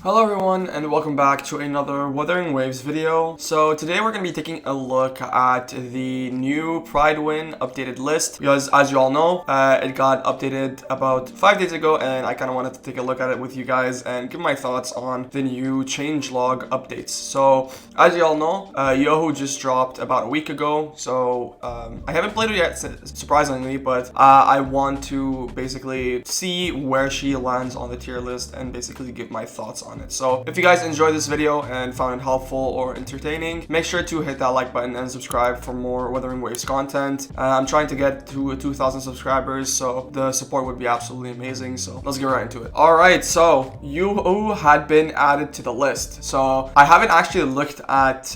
Hello everyone and welcome back to another Wuthering Waves video. So today we're going to be taking a look at the new Prydwen updated list because as you all know, it got updated about 5 days ago and I kind of wanted to take a look at it with you guys and give my thoughts on the new changelog updates. So as you all know, Youhu just dropped about a week ago, so I haven't played it yet surprisingly, but I want to basically see where she lands on the tier list and basically give my thoughts on it. So if you guys enjoyed this video and found it helpful or entertaining, make sure to hit that like button and subscribe for more Wuthering Waves content. I'm trying to get to 2,000 subscribers, so the support would be absolutely amazing. So let's get right into it. All right, so Youhu had been added to the list. So I haven't actually looked at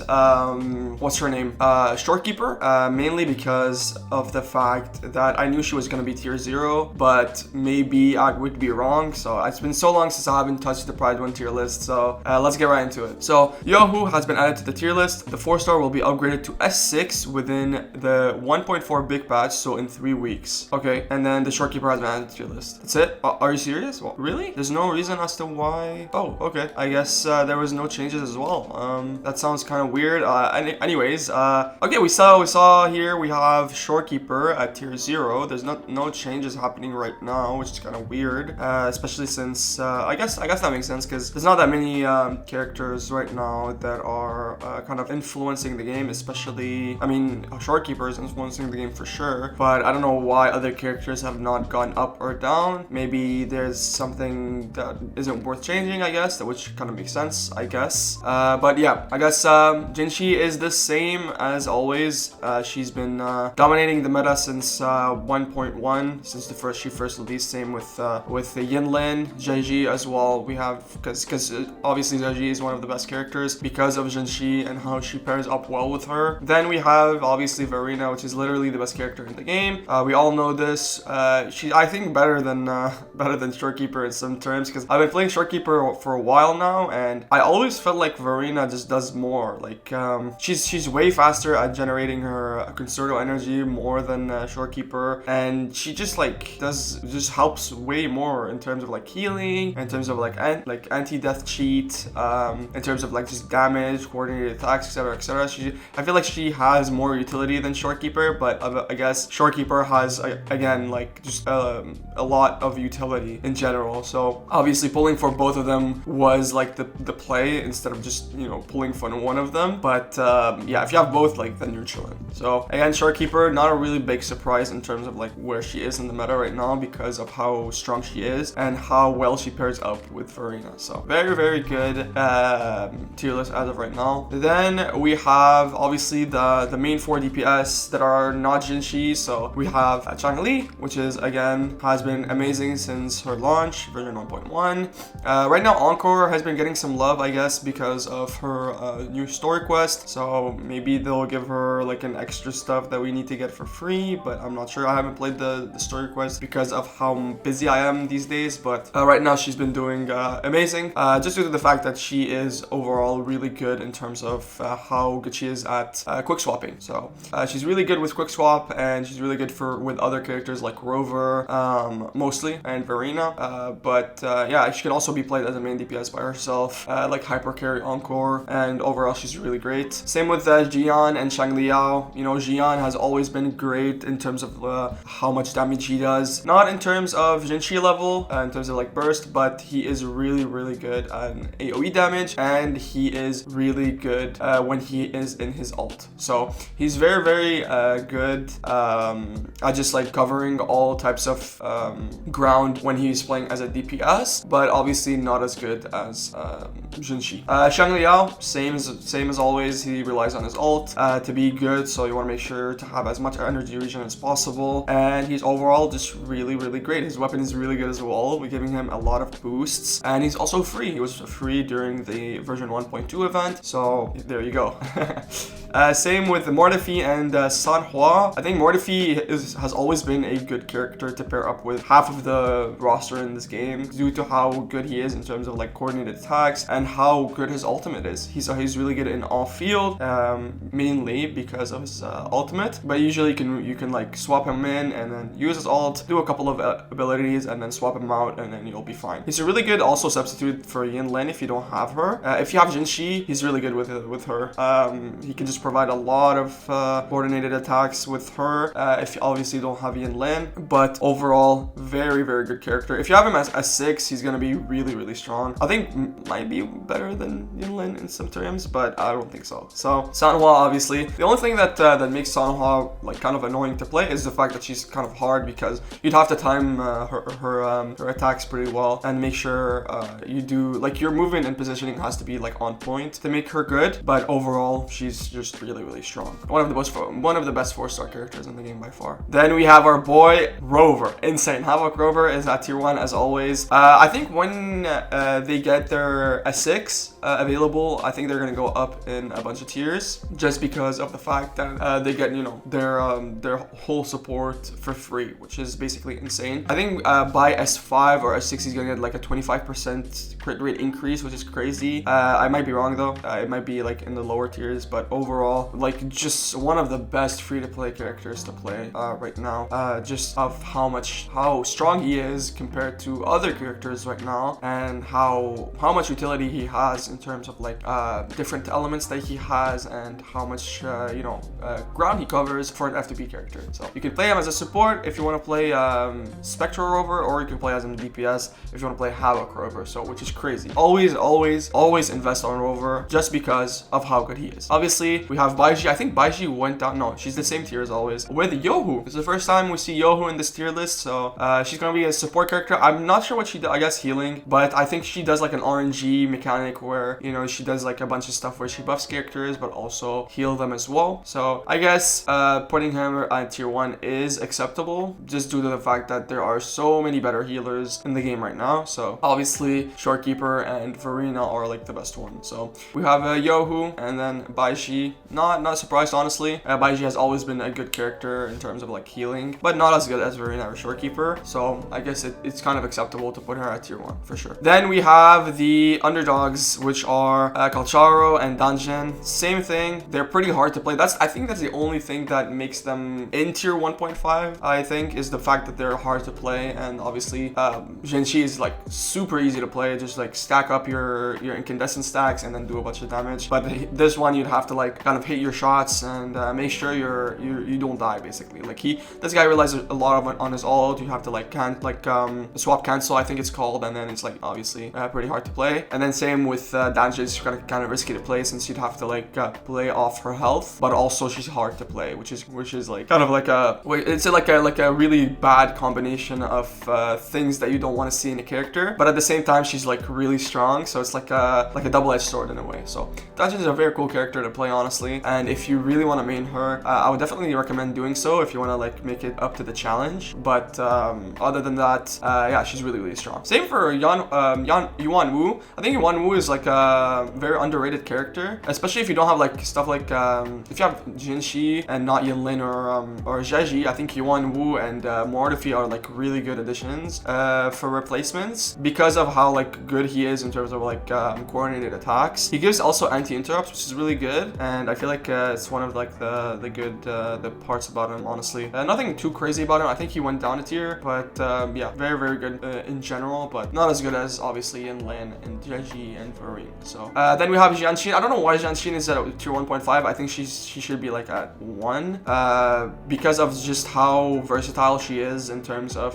what's her name, Shorekeeper, mainly because of the fact that I knew she was going to be tier 0, but maybe I would be wrong. So it's been so long since I haven't touched the Prydwen tier list, so let's get right into it. So Youhu has been added to the tier list. The 4-star will be upgraded to S6 within the 1.4 big patch, so in 3 weeks. Okay, and then the Shorekeeper has been added to the tier list. That's it? Are you serious? Well, really? There's no reason as to why? Oh, okay. I guess there was no changes as well. That sounds kind of weird. Anyways, okay, we saw here we have Shorekeeper at tier 0. There's no changes happening right now, which is kind of weird, especially since I guess that makes sense because there's not that many characters right now that are kind of influencing the game, especially, I mean, Shorekeeper is influencing the game for sure, but I don't know why other characters have not gone up or down. Maybe there's something that isn't worth changing, I guess, which kind of makes sense, I guess. But yeah, I guess Jinshi is the same as always. She's been dominating the meta since 1.1, since she first released. Same with Yinlin, Zheji as well. We have because obviously Zheji is one of the best characters because of Jinshi and how she pairs up well with her. Then we have obviously Verena, which is literally the best character in the game. We all know this. She, I think, better than Shorekeeper in some terms, because I've been playing Shorekeeper for a while now, and I always felt like Verena just does more. Like she's way faster at generating her concerto energy more than Shorekeeper, and she just helps way more in terms of like healing, in terms of like anti-death cheat, in terms of like just damage, coordinated attacks, etc, etc. I feel like she has more utility than Shorekeeper, but I guess Shorekeeper has again like just a lot of utility in general. So obviously pulling for both of them was like the play instead of just, you know, pulling for one of them. But yeah, if you have both, like, then you're chilling. So again, Shorekeeper, not a really big surprise in terms of like where she is in the meta right now because of how strong she is and how well she pairs up with Verena. So very good tier list as of right now. Then we have obviously the main 4 DPS that are not Jinshi. So we have Changli, which is again has been amazing since her launch, version 1.1. Right now Encore has been getting some love, I guess, because of her new story quest. So maybe they'll give her like an extra stuff that we need to get for free, but I'm not sure. I haven't played the story quest because of how busy I am these days, but right now she's been doing amazing, just due to the fact that she is overall really good in terms of how good she is at quick swapping. So she's really good with quick swap, and she's really good with other characters like Rover mostly, and Verena, but yeah, she can also be played as a main DPS by herself, like hyper carry Encore, and overall she's really great. Same with Jian and Shangliao. You know, Jian has always been great in terms of how much damage he does, not in terms of Jinshi level, in terms of like burst, but he is really good at AoE damage, and he is really good when he is in his ult. So he's very good at just like covering all types of ground when he's playing as a DPS, but obviously not as good as Jinshi. Shangliao, same as always. He relies on his ult to be good, so you want to make sure to have as much energy regen as possible, and he's overall just really great. His weapon is really good as well. We're giving him a lot of boosts, and he's also free. He was free during the version 1.2 event, so there you go. Same with Mordefi and Sanhua. I think Mordefi has always been a good character to pair up with half of the roster in this game due to how good he is in terms of like coordinated attacks and how good his ultimate is. He's really good in off field, mainly because of his ultimate, but usually you can like swap him in and then use his ult, do a couple of abilities and then swap him out, and then you'll be fine. He's a really good also substitute good for Yin Lin if you don't have her. If you have Jinshi, he's really good with her. He can just provide a lot of coordinated attacks with her if you obviously don't have Yin Lin. But overall, very, very good character. If you have him as 6, he's gonna be really, really strong. I think might be better than Yin Lin in some terms, but I don't think so. So Sanhua, obviously, the only thing that makes Sanhua like kind of annoying to play is the fact that she's kind of hard, because you'd have to time her attacks pretty well and make sure you do like your movement and positioning has to be like on point to make her good. But overall, she's just really, really strong. One of the best 4-star characters in the game by far. Then we have our boy Rover. Insane. Havoc Rover is at tier 1 as always. I think when they get their S6 available, I think they're gonna go up in a bunch of tiers, just because of the fact that they get, you know, their whole support for free, which is basically insane. I think by S5 or S6 he's gonna get like a 25% crit rate increase, which is crazy. I might be wrong though. It might be like in the lower tiers, but overall, like just one of the best free-to-play characters to play right now. Just of how strong he is compared to other characters right now, and how much utility he has in terms of like different elements that he has, and how much ground he covers for an FTP character. So you can play him as a support if you want to play Spectral Rover, or you can play as in DPS if you want to play Havoc Rover. So which is crazy. Always invest on Rover just because of how good he is. Obviously, we have Baiji. I think Baiji went down. No, she's the same tier as always. With Youhu, it's the first time we see Youhu in this tier list, so she's gonna be a support character. I'm not sure what she does. I guess healing, but I think she does like an RNG mechanic where, you know, she does like a bunch of stuff where she buffs characters but also heal them as well. So I guess putting him at tier 1 is acceptable, just due to the fact that there are so many better healers in the game right now. So obviously Shorekeeper and Verena are like the best ones. So we have Youhu, and then Baiji. Not surprised, honestly. Baiji has always been a good character in terms of like healing, but not as good as Verena or Shorekeeper. So I guess it's kind of acceptable to put her at tier 1 for sure. Then we have the underdogs, which are Kalcharo and Danjin. Same thing. They're pretty hard to play. I think that's the only thing that makes them in tier 1.5, I think, is the fact that they're hard to play. And obviously Jinshi is like super easy to play. Just like stack up your incandescent stacks and then do a bunch of damage. But this one, you'd have to like kind of hit your shots and make sure you don't die, basically. Like this guy relies a lot on his ult. You have to like swap cancel, I think it's called, and then it's like obviously pretty hard to play. And then same with Danjin. It's kind of risky to play, since you'd have to like play off her health, but also she's hard to play, which is like kind of like a really bad combination of things that you don't want to see in a character. But at the same time, she's like really strong, so it's like a double-edged sword in a way. So Danjin is a very cool character to play, honestly. And if you really want to main her, I would definitely recommend doing so if you want to like make it up to the challenge. But other than that, yeah, she's really, really strong. Same for Yuan Wu. I think Yuan Wu is like a very underrated character, especially if you don't have like stuff like if you have Jinshi and not Yinlin or Zheji. I think Yuan Wu and Mortifi are like really good additions for replacements, because of how like good he is in terms of like coordinated attacks. He gives also anti-interrupts, which is really good, and I feel like it's one of like the good the parts about him, honestly. Nothing too crazy about him. I think he went down a tier, but yeah, very, very good in general, but not as good as obviously Yinlin and Zheji and Vereen. So then we have Jianxin. I don't know why Jianxin is at tier 1.5. I think she should be like at 1 because of just how versatile she is in terms of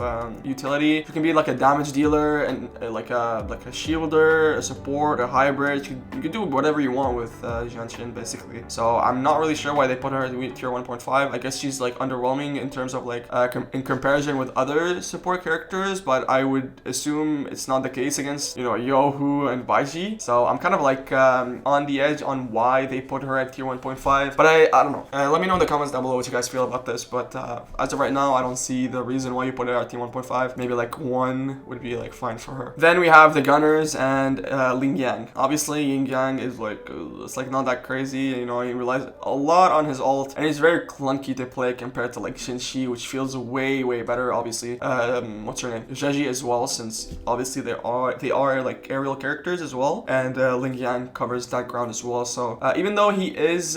utility. She can be like a damage dealer and like a shielder, a support, a hybrid. You can do whatever you want with Jianxin, basically. So I'm not really sure why they put her at tier 1.5. I guess she's like underwhelming in terms of like in comparison with other support characters, but I would assume it's not the case against, you know, Youhu and Baiji. So I'm kind of like on the edge on why they put her at tier 1.5, but I don't know. Let me know in the comments down below what you guys feel about this, but as of right now, I don't see the reason why you put it at tier 1.5. Maybe like 1 would be like fine for her. Then we have the Gunners and Ling Yang. Obviously, Yin Yang is like it's like not that crazy, you know. He relies a lot on his ult, and he's very clunky to play compared to like Jinshi, which feels way better. Obviously, what's her name? Zheji as well, since obviously they are like aerial characters as well, and Ling Yang covers that ground as well. So even though he is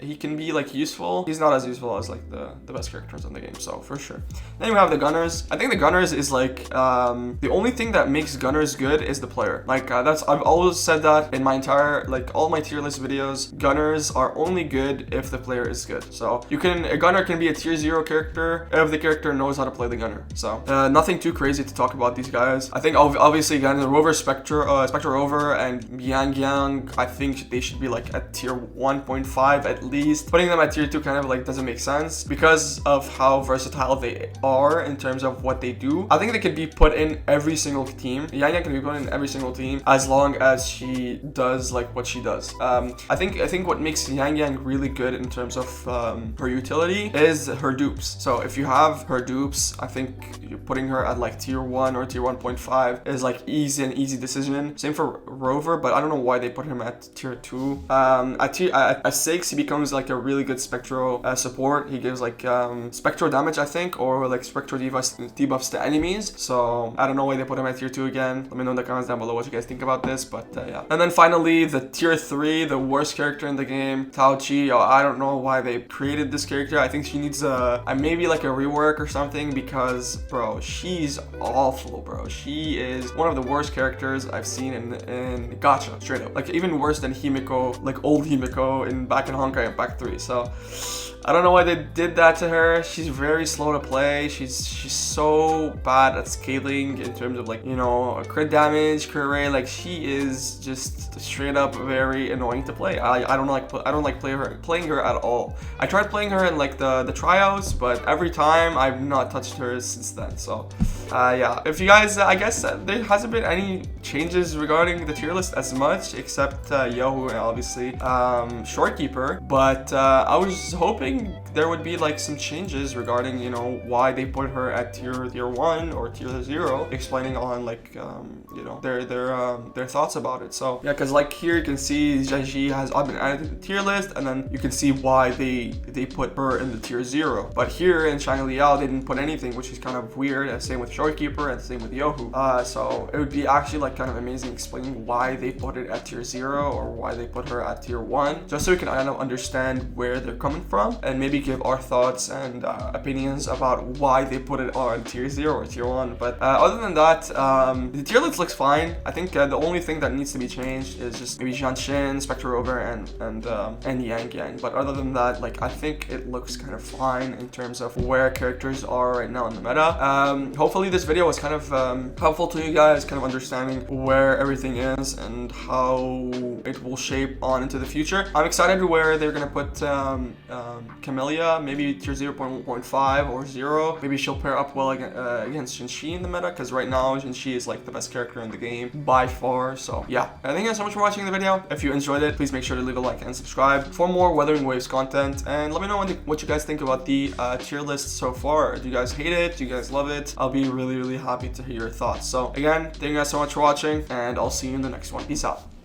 he can be like useful, he's not as useful as like the best characters in the game. So for sure. Then we have the Gunners. I think the Gunners is like the only thing that makes Gunners good good is the player. Like I've always said that in my entire, like, all my tier list videos. Gunners are only good if the player is good. So a gunner can be a tier 0 character if the character knows how to play the gunner. So nothing too crazy to talk about these guys. I think obviously again the Rover Spectre Rover and Yang, I think they should be like at tier 1.5 at least. Putting them at tier 2 kind of like doesn't make sense because of how versatile they are in terms of what they do. I think they could be put in every single team. Yang can be put in every single team as long as she does like what she does. I think what makes Yang really good in terms of her utility is her dupes. So if you have her dupes, I think you're putting her at like tier 1 or tier 1.5 is like an easy decision. Same for Rover, but I don't know why they put him at tier 2. At 6 he becomes like a really good spectral support. He gives like spectral damage, I think, or like spectral debuffs to enemies. So I don't know why they put him at tier 2 again. Let me know in the comments down below what you guys think about this, but yeah. And then finally the tier 3, the worst character in the game, Tao Chi. I don't know why they created this character. I think she needs maybe like a rework or something, because bro, she's awful, bro. She is one of the worst characters I've seen in gacha, straight up. Like even worse than Himiko, like old Himiko back in Honkai Impact 3. So I don't know why they did that to her. She's very slow to play. She's so bad at scaling in terms of like, you know, crit damage, crit rate. Like she is just straight up very annoying to play. I don't like playing her at all. I tried playing her in like the tryouts, but every time I've not touched her since then. So yeah, if you guys, I guess there hasn't been any changes regarding the tier list as much, except Youhu and obviously Shorekeeper. But I was hoping there would be like some changes regarding, you know, why they put her at tier 1 or tier 0, explaining on like you know, their thoughts about it. So yeah, because like here you can see Zhangji has been added to the tier list, and then you can see why they put her in the tier 0. But here in Shang Liao they didn't put anything, which is kind of weird. Same with Shorekeeper and same with Youhu. So it would be actually like kind of amazing explaining why they put it at tier 0 or why they put her at tier 1, just so we can kind of understand where they're coming from and maybe give our thoughts and opinions about why they put it on tier 0 or tier 1. But other than that, the tier list looks fine. I think the only thing that needs to be changed is just maybe Jianshin, Spectre Rover, and Yang. But other than that, like I think it looks kind of fine in terms of where characters are right now in the meta. Hopefully this video was kind of helpful to you guys, kind of understanding where everything is and how it will shape on into the future. I'm excited where they're gonna put Camellia, maybe tier 0.1.5 or 0. Maybe she'll pair up well against Jinshi in the meta, because right now Jinshi is like the best character in the game by far. So yeah, thank you guys so much for watching the video. If you enjoyed it, please make sure to leave a like and subscribe for more Wuthering Waves content, and let me know what you guys think about the tier list so far. Do you guys hate it? Do you guys love it? I'll be really happy to hear your thoughts. So again, thank you guys so much for watching, and I'll see you in the next one. Peace out.